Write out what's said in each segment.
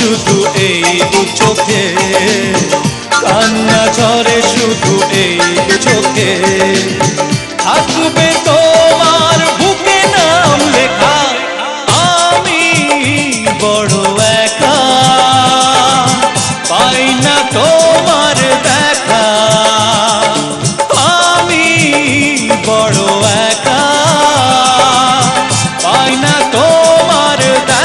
শুধু এই দু চোখে, কান্না ঝরে শুধু এই দু চোখে। থাকবে তোমার বুকে নাম লেখা, আমি বড় একা, পাই না তোমার দেখা, আমি বড় একা, পাই না তোমার দেখা।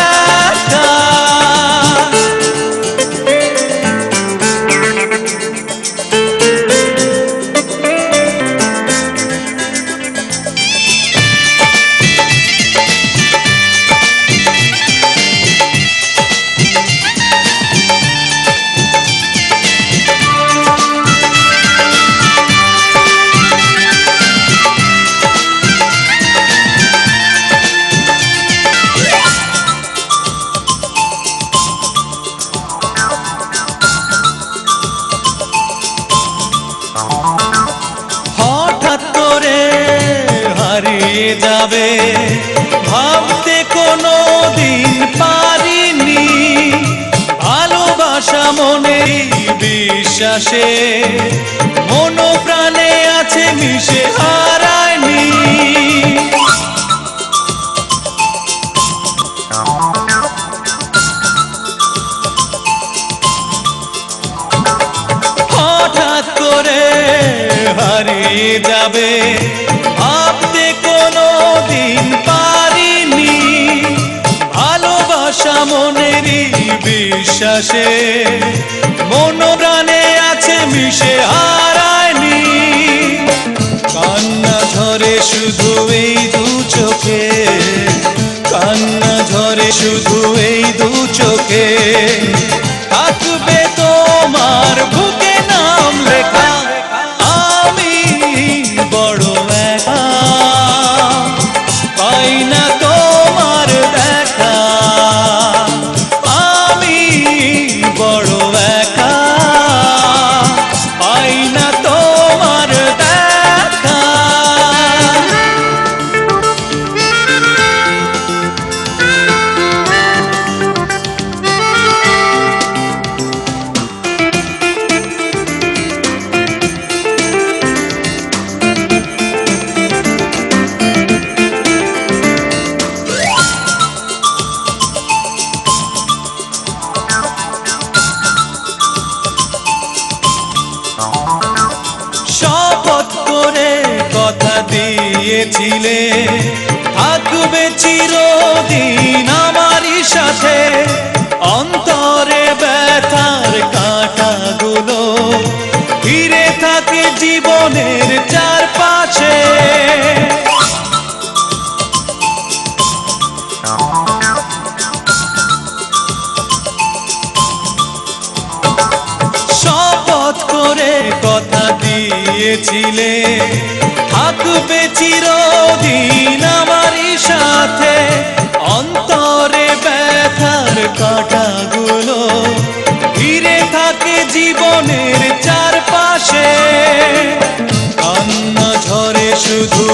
হঠাৎ করে হারিয়ে যাবে ভাবতে কোনো দিন পারিনি, ভালোবাসা মনে বিশ্বাসে মন প্রাণে আছে মিশে হারায়নি। হঠাৎ করে হারিয়ে যাবে ভাবতে কোনো দিন পারিনি, ভালোবাসা মনেরই বিশ্বাসে মন প্রাণে আছে মিশে হারায়নি। কান্না ঝরে শুধু এই দু চোখে, কান্না ঝরে শুধু এই দু চোখে। থাকবে তোমার বুকে নাম লেখা, আমি বড় একা, পাই না তোমার দেখা, আমি বড় একা, পাই না তোমার দেখা। শপথ করে কথা দিয়েছিলে থাকবে চিরদিন আমারই সাথে, অন্তরে ব্যথার কাঁটাগুলো ঘিরে থাকে জীবনের চারপাশে। শপথ করে কথা দিয়েছিলে থাকবে চিরদিন আমারই সাথে, অন্তরে ব্যথার কাঁটাগুলো ঘিরে থাকে জীবনের চারপাশে। কান্না ঝরে শুধু